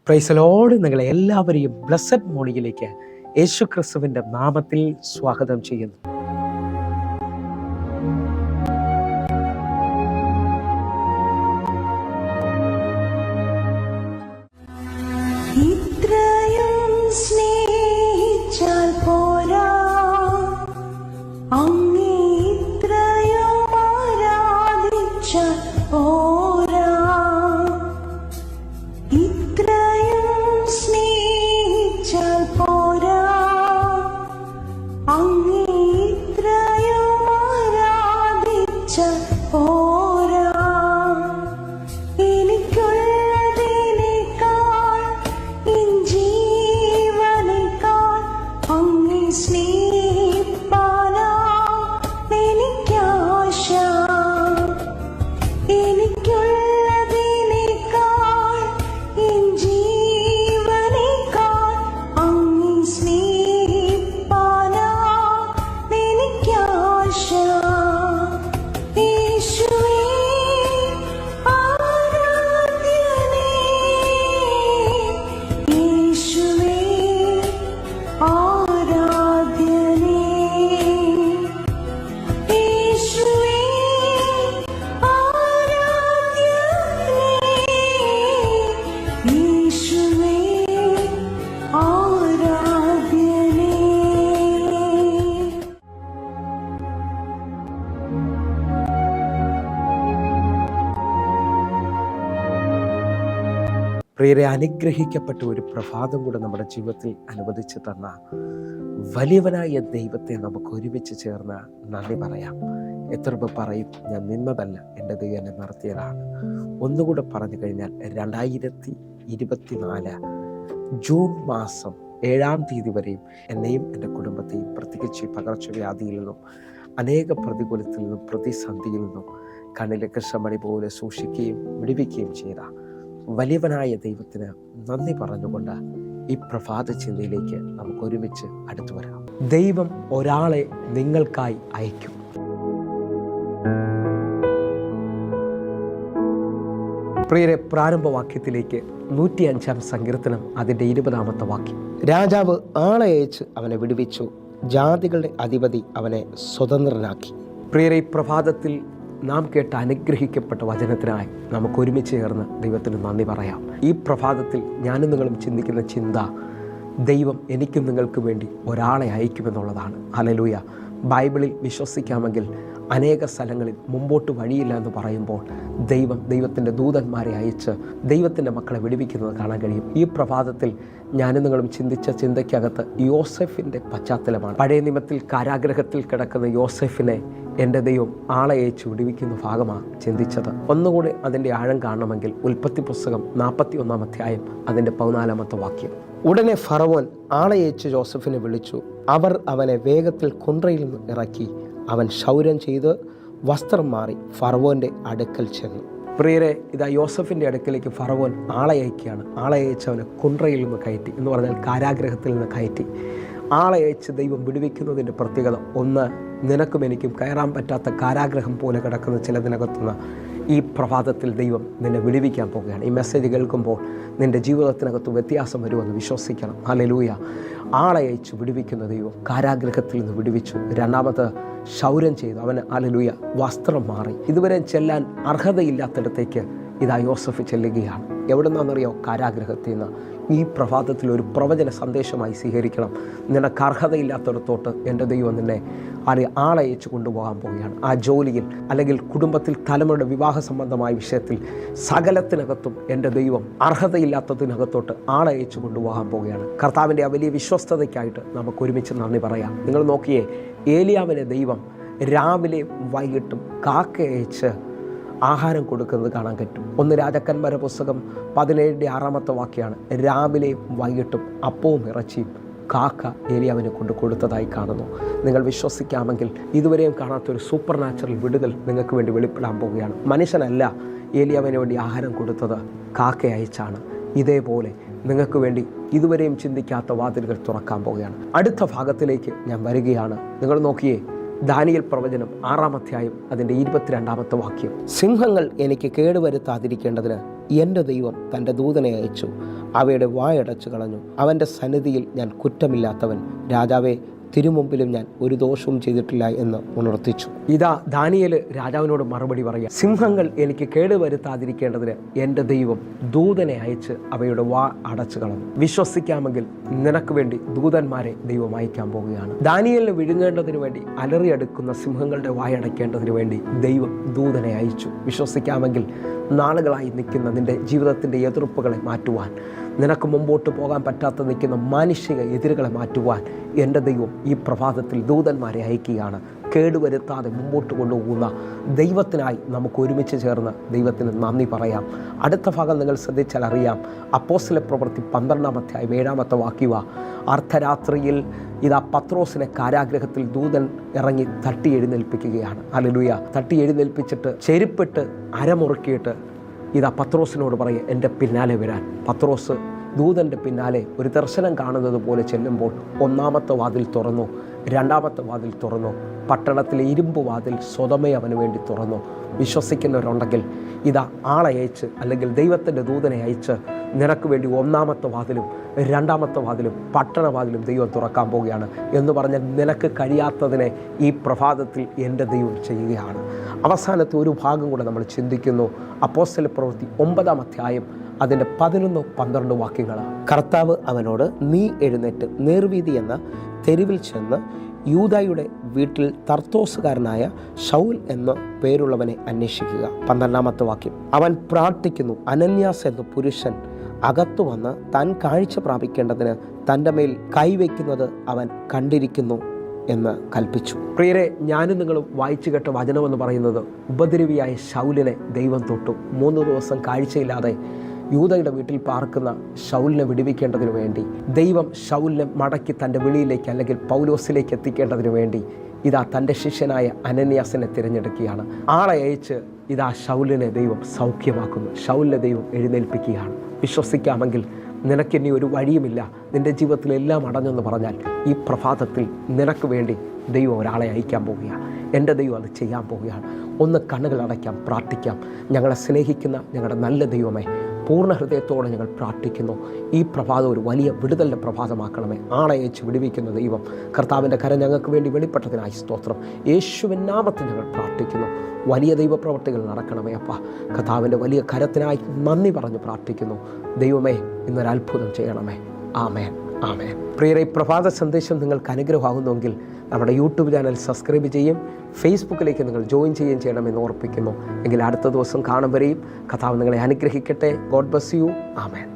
Praise the Lord. നിങ്ങളെ എല്ലാവരെയും blessed മോർണിംഗിലേക്ക് യേശു ക്രിസ്തുവിൻ്റെ നാമത്തിൽ സ്വാഗതം ചെയ്യുന്നു. ഇത്രയും സ്നേഹിച്ചാൽ പോരാ, അങ്ങേ ഇത്രയും ആരാധിച്ചാൽ പോരാ. ഇത്രയും സ്നേഹിച്ചാൽ പോരാ, അങ്ങേ ഇത്രയും ആരാധിച്ചാൽ പോരാ. എനിക്കുള്ളതിനേക്കാൾ എൻ ജീവനേക്കാൾ അങ്ങേ സ്നേഹിപ്പാനാ എനിക്കാശ. എനിക്കുള്ളതിനേക്കാൾ എൻ ജീവനേക്കാൾ അങ്ങേ സ്നേഹിപ്പാനാ എനിക്കാശ. യേശുവേ ആരാധ്യനേ, യേശുവേ ആരാധ്യനേ, യേശുവേ ആരാധ്യനേ, യേശുവേ ആരാധ്യനേ. പ്രിയരെ, അനുഗ്രഹിക്കപ്പെട്ട ഒരു പ്രഭാതം കൂടെ നമ്മുടെ ജീവിതത്തിൽ അനുവദിച്ചു തന്ന വലിയവനായ ദൈവത്തെ നമുക്ക് ഒരുമിച്ച് ചേർന്ന് നന്ദി പറയാം. എത്ര പേർ പറയും, ഞാൻ നിന്നതല്ല, എൻ്റെ ദൈവം എന്നെ നടത്തിയതാണ്. ഒന്നുകൂടെ പറഞ്ഞു കഴിഞ്ഞാൽ 2024 ജൂൺ മാസം 7-ാം തീയതി വരെയും എന്നെയും എൻ്റെ കുടുംബത്തെയും പ്രത്യേകിച്ച് ഈ പകർച്ചവ്യാധിയിൽ നിന്നും അനേക പ്രതികൂലത്തിൽ നിന്നും പ്രതിസന്ധിയിൽ നിന്നും കണ്ണിലെ കൃഷ്ണമണി പോലെ സൂക്ഷിക്കുകയും വിടുവിക്കുകയും ചെയ്ത വലിയവനായ ദൈവത്തിന് നന്ദി പറഞ്ഞുകൊണ്ട് ഈ പ്രഭാത ചിന്തയിലേക്ക് നമുക്ക് ഒരുമിച്ച് അടുത്തു വരാം. ദൈവം ഒരാളെ നിങ്ങൾക്കായി അയക്കും. പ്രിയരെ, പ്രാരംഭവാക്യത്തിലേക്ക് 105-ാം സങ്കീർത്തനം അതിൻ്റെ 20-ാമത്തെ വാക്യം. രാജാവ് ആളെ അയച്ച് അവനെ വിടുവിച്ചു, ജാതികളുടെ അധിപതി അവനെ സ്വതന്ത്രനാക്കി. പ്രിയരെ, ഈ പ്രഭാതത്തിൽ നാം കേട്ട അനുഗ്രഹിക്കപ്പെട്ട വചനത്തിനായി നമുക്ക് ഒരുമിച്ച് ചേർന്ന് ദൈവത്തിന് നന്ദി പറയാം. ഈ പ്രഭാതത്തിൽ ഞാനും നിങ്ങളും ചിന്തിക്കുന്ന ചിന്ത, ദൈവം എനിക്കും നിങ്ങൾക്ക് വേണ്ടി ഒരാളെ അയക്കുമെന്നുള്ളതാണ്. ഹല്ലേലൂയ. ബൈബിളിൽ വിശ്വസിക്കാമെങ്കിൽ അനേക സ്ഥലങ്ങളിൽ മുമ്പോട്ട് വഴിയില്ല എന്ന് പറയുമ്പോൾ ദൈവത്തിൻ്റെ ദൂതന്മാരെ അയച്ച് ദൈവത്തിൻ്റെ മക്കളെ വിടുവിക്കുന്നത് കാണാൻ കഴിയും. ഈ പ്രഭാതത്തിൽ ഞാനും നിങ്ങളും ചിന്തിച്ച ചിന്തയ്ക്കകത്ത് യോസെഫിൻ്റെ പശ്ചാത്തലമാണ്. പഴയ നിയമത്തിൽ കാരാഗ്രഹത്തിൽ കിടക്കുന്ന യോസെഫിനെ എൻ്റെ ദൈവം ആളെ അയച്ച് വിടുവിക്കുന്ന ഭാഗമാണ് ചിന്തിച്ചത്. ഒന്നുകൂടി അതിൻ്റെ ആഴം കാണണമെങ്കിൽ ഉൽപ്പത്തി പുസ്തകം 41-ാം അധ്യായം അതിൻ്റെ 14-ാമത്തെ വാക്യം. ഉടനെ ഫറവോൻ ആളെ അയച്ച് ജോസഫിനെ വിളിച്ചു, അവർ അവനെ വേഗത്തിൽ കുണ്ട്രയിൽ നിന്ന് ഇറക്കി. അവൻ ക്ഷൗരം ചെയ്ത് വസ്ത്രം മാറി ഫറവോൻ്റെ അടുക്കൽ ചെന്നു. പ്രിയരെ, ഇതാ യോസഫിൻ്റെ അടുക്കലേക്ക് ഫറവോൻ ആളെ അയക്കുകയാണ്. ആളെ അയച്ച് അവനെ കുണ്ട്രയിൽ നിന്ന് കയറ്റി, എന്ന് പറഞ്ഞാൽ കാരാഗ്രഹത്തിൽ നിന്ന് കയറ്റി. ആളെ അയച്ച് ദൈവം വിടുവിക്കുന്നതിൻ്റെ പ്രത്യേകത ഒന്ന്, നിനക്കും എനിക്കും കയറാൻ പറ്റാത്ത കാരാഗ്രഹം പോലെ കിടക്കുന്ന ചിലതിനകത്തുനിന്ന് ഈ പ്രഭാതത്തിൽ ദൈവം നിന്നെ വിടുവിക്കാൻ പോവുകയാണ്. ഈ മെസ്സേജ് കേൾക്കുമ്പോൾ നിൻ്റെ ജീവിതത്തിനകത്ത് വ്യത്യാസം വരുമെന്ന് വിശ്വസിക്കണം. ഹല്ലേലൂയ. ആളെ അയച്ച് വിടുവിക്കുന്ന ദൈവം കാരാഗ്രഹത്തിൽ നിന്ന് വിടുവിച്ചു. രണ്ടാമത് ക്ഷൗരം ചെയ്തു, അവന് ഹല്ലേലൂയ വസ്ത്രം മാറി. ഇതുവരെ ചെല്ലാൻ അർഹതയില്ലാത്തിടത്തേക്ക് ഇതാ യോസഫ് ചെല്ലുകയാണ്. എവിടെ നിന്നാണെന്നറിയോ? കാരാഗ്രഹത്തിൽ നിന്ന്. ഈ പ്രഭാതത്തിൽ ഒരു പ്രവചന സന്ദേശമായി സ്വീകരിക്കണം. നിനക്ക് അർഹതയില്ലാത്തിടത്തോട്ട് എൻ്റെ ദൈവം നിന്നെ ആളയച്ച് കൊണ്ടുപോകാൻ പോവുകയാണ്. ആ ജോലിയിൽ അല്ലെങ്കിൽ കുടുംബത്തിൽ തലമുറയുടെ വിവാഹ സംബന്ധമായ വിഷയത്തിൽ സകലത്തിനകത്തും എൻ്റെ ദൈവം അർഹതയില്ലാത്തതിനകത്തോട്ട് ആളയച്ച് കൊണ്ടുപോകാൻ പോവുകയാണ്. കർത്താവിൻ്റെ ആ വലിയ വിശ്വസ്തതയ്ക്കായിട്ട് നമുക്ക് ഒരുമിച്ച് നന്ദി പറയാം. നിങ്ങൾ നോക്കിയേ, ഏലിയാവിനെ ദൈവം രാവിലെ വൈകിട്ടും കാക്കയച്ച് ആഹാരം കൊടുക്കുന്നത് കാണാൻ പറ്റും. 1 രാജാക്കന്മാരുടെ പുസ്തകം 17-ാമത്തെ വാക്യമാണ്. രാവിലെയും വൈകിട്ടും അപ്പവും ഇറച്ചിയും കാക്ക ഏലിയാവിനെ കൊണ്ട് കൊടുത്തതായി കാണുന്നു. നിങ്ങൾ വിശ്വസിക്കാമെങ്കിൽ ഇതുവരെയും കാണാത്തൊരു സൂപ്പർ നാച്ചുറൽ വിടുതൽ നിങ്ങൾക്ക് വേണ്ടി വെളിപ്പെടാൻ പോവുകയാണ്. മനുഷ്യനല്ല ഏലിയാവിന് വേണ്ടി ആഹാരം കൊടുത്തത്, കാക്ക അയച്ചാണ്. ഇതേപോലെ നിങ്ങൾക്ക് വേണ്ടി ഇതുവരെയും ചിന്തിക്കാത്ത വാതിലുകൾ തുറക്കാൻ പോവുകയാണ്. അടുത്ത ഭാഗത്തിലേക്ക് ഞാൻ വരികയാണ്. നിങ്ങൾ നോക്കിയേ, ദാനിയേൽ പ്രവചനം 6-ാം അധ്യായം അതിൻ്റെ 22-ാമത്തെ വാക്യം. സിംഹങ്ങൾ എനിക്ക് കേടുവരുത്താതിരിക്കേണ്ടതിന് എൻ്റെ ദൈവം തൻ്റെ ദൂതനെ അയച്ചു, അവയുടെ വായടച്ചു കളഞ്ഞു. അവൻ്റെ സന്നിധിയിൽ ഞാൻ കുറ്റമില്ലാത്തവൻ. രാജാവേ, തിരുമുമ്പിലും ഞാൻ ഒരു ദോഷവും ചെയ്തിട്ടില്ല എന്ന് ഉണർത്തിച്ചു. ഇതാ ദാനിയേൽ രാജാവിനോട് മറുപടി പറയുക, സിംഹങ്ങൾ എനിക്ക് കേടുവരുത്താതിരിക്കേണ്ടതിന് എൻ്റെ ദൈവം ദൂതനെ അയച്ച് അവയുടെ വാ അടച്ചു കളഞ്ഞു. വിശ്വസിക്കാമെങ്കിൽ നിനക്ക് വേണ്ടി ദൂതന്മാരെ ദൈവം അയക്കാൻ പോവുകയാണ്. ദാനിയേലിനെ വിഴുങ്ങേണ്ടതിന് വേണ്ടി അലറിയെടുക്കുന്ന സിംഹങ്ങളുടെ വായടയ്ക്കേണ്ടതിന് വേണ്ടി ദൈവം ദൂതനെ അയച്ചു. വിശ്വസിക്കാമെങ്കിൽ നാളുകളായി നിൽക്കുന്ന നിൻ്റെ ജീവിതത്തിൻ്റെ എതിർപ്പുകളെ മാറ്റുവാൻ, നിനക്ക് മുമ്പോട്ട് പോകാൻ പറ്റാത്ത നിൽക്കുന്ന മാനുഷിക എതിരുകളെ മാറ്റുവാൻ എൻ്റെ ദൈവം ഈ പ്രഭാതത്തിൽ ദൂതന്മാരെ അയക്കുകയാണ്. കേടുവരുത്താതെ മുമ്പോട്ട് കൊണ്ടുപോകുന്ന ദൈവത്തിനായി നമുക്ക് ഒരുമിച്ച് ചേർന്ന് ദൈവത്തിന് നന്ദി പറയാം. അടുത്ത ഭാഗം നിങ്ങൾ ശ്രദ്ധിച്ചാൽ അറിയാം. അപ്പോസ്തല പ്രവൃത്തി 12-7 അർദ്ധരാത്രിയിൽ ഇതാ പത്രോസിനെ കാരാഗ്രഹത്തിൽ ദൂതൻ ഇറങ്ങി തട്ടി എഴുന്നേൽപ്പിക്കുകയാണ്. ഹല്ലേലൂയ. തട്ടി എഴുന്നേൽപ്പിച്ചിട്ട് ചെരുപ്പിട്ട് അരമുറുക്കിയിട്ട് ഇതാ പത്രോസിനോട് പറയുക, എൻ്റെ പിന്നാലെ വരാൻ. പത്രോസ് ദൂതൻ്റെ പിന്നാലെ ഒരു ദർശനം കാണുന്നത് പോലെ ചെല്ലുമ്പോൾ ഒന്നാമത്തെ വാതിൽ തുറന്നു, രണ്ടാമത്തെ വാതിൽ തുറന്നു, പട്ടണത്തിലെ ഇരുമ്പ് വാതിൽ സ്വതമേ അവന് വേണ്ടി തുറന്നു. വിശ്വസിക്കുന്നവരുണ്ടെങ്കിൽ ഇതാ ആളയച്ച് അല്ലെങ്കിൽ ദൈവത്തിൻ്റെ ദൂതനെ അയച്ച് നിനക്ക് വേണ്ടി ഒന്നാമത്തെ വാതിലും രണ്ടാമത്തെ വാതിലും പട്ടണവാതിലും ദൈവം തുറക്കാൻ പോവുകയാണ് എന്ന് പറഞ്ഞാൽ നിനക്ക് കഴിയാത്തതിനെ ഈ പ്രഭാതത്തിൽ എൻ്റെ ദൈവം ചെയ്യുകയാണ്. അവസാനത്തെ ഒരു ഭാഗം കൂടെ നമ്മൾ ചിന്തിക്കുന്നു. അപ്പോസ്തല പ്രവൃത്തി 9 അതിൻ്റെ 11-12 കർത്താവ് അവനോട്, നീ എഴുന്നേറ്റ് നേർവീതി എന്ന തെരുവിൽ ചെന്ന് യൂദായുടെ വീട്ടിൽ തർത്തോസുകാരനായ ശൗൽ എന്ന പേരുള്ളവനെ അന്വേഷിക്കുക. 12 അവൻ പ്രാർത്ഥിക്കുന്നു. അനന്യാസ് എന്ന പുരുഷൻ അകത്തു വന്ന് താൻ കാഴ്ച പ്രാപിക്കേണ്ടതിന് തൻ്റെ മേൽ കൈവയ്ക്കുന്നത് അവൻ കണ്ടിരിക്കുന്നു എന്ന് കൽപ്പിച്ചു. പ്രിയരെ, ഞാനും നിങ്ങളും വായിച്ചു കേട്ട വചനമെന്ന് പറയുന്നത് ഉപദ്രവിയായ ശൗലിനെ ദൈവം തൊട്ടു. 3 ദിവസം കാഴ്ചയില്ലാതെ യൂദയുടെ വീട്ടിൽ പാർക്കുന്ന ശൗലിനെ വിടുവിക്കേണ്ടതിനു വേണ്ടി ദൈവം ശൗലിനെ മടക്കി തൻ്റെ വിളിയിലേക്ക് അല്ലെങ്കിൽ പൗലോസിലേക്ക് എത്തിക്കേണ്ടതിനു വേണ്ടി ഇതാ തൻ്റെ ശിഷ്യനായ അനന്യാസിനെ തിരഞ്ഞെടുക്കുകയാണ്. ആളെ അയച്ച് ഇതാ ശൗലിനെ ദൈവം സൗഖ്യമാക്കുന്നു. ശൗലിനെ ദൈവം എഴുന്നേൽപ്പിക്കുകയാണ്. വിശ്വസിക്കാമെങ്കിൽ നിനക്കിനി ഒരു വഴിയുമില്ല, നിൻ്റെ ജീവിതത്തിലെല്ലാം അടഞ്ഞെന്ന് പറഞ്ഞാൽ ഈ പ്രഭാതത്തിൽ നിനക്ക് വേണ്ടി ദൈവം ഒരാളെ അയക്കാൻ പോവുകയാണ്. എൻ്റെ ദൈവം അത് ചെയ്യാൻ പോവുകയാണ്. ഒന്ന് കണ്ണുകൾ അടയ്ക്കാം, പ്രാർത്ഥിക്കാം. ഞങ്ങളെ സ്നേഹിക്കുന്ന ഞങ്ങളുടെ നല്ല ദൈവമേ, പൂർണ്ണ ഹൃദയത്തോടെ ഞങ്ങൾ പ്രാർത്ഥിക്കുന്നു. ഈ പ്രഭാതം ഒരു വലിയ വിടുതലിൻ്റെ പ്രഭാതമാക്കണമേ. ആളെ അയച്ച് വിടുവിക്കുന്ന ദൈവം കർത്താവിൻ്റെ കരം ഞങ്ങൾക്ക് വേണ്ടി വെളിപ്പെട്ടതിനായി സ്തോത്രം. യേശുവിൻ നാമത്തിൽ ഞങ്ങൾ പ്രാർത്ഥിക്കുന്നു. വലിയ ദൈവപ്രവർത്തികൾ നടക്കണമേ അപ്പ. കർത്താവിൻ്റെ വലിയ കരത്തിനായി നന്ദി പറഞ്ഞ് പ്രാർത്ഥിക്കുന്നു. ദൈവമേ, ഇന്നൊരത്ഭുതം ചെയ്യണമേ. ആമേൻ, ആമേൻ. പ്രിയരെ, പ്രഭാത സന്ദേശം നിങ്ങൾക്ക് അനുഗ്രഹമാകുന്നുവെങ്കിൽ നമ്മുടെ യൂട്യൂബ് ചാനൽ സബ്സ്ക്രൈബ് ചെയ്യും, ഫേസ്ബുക്കിലേക്ക് നിങ്ങൾ ജോയിൻ ചെയ്യണമെന്ന് ഓർപ്പിക്കുന്നു. എങ്കിൽ അടുത്ത ദിവസം കാണും വരെയും കർത്താവ് നിങ്ങളെ അനുഗ്രഹിക്കട്ടെ. God bless you. ആമേൻ.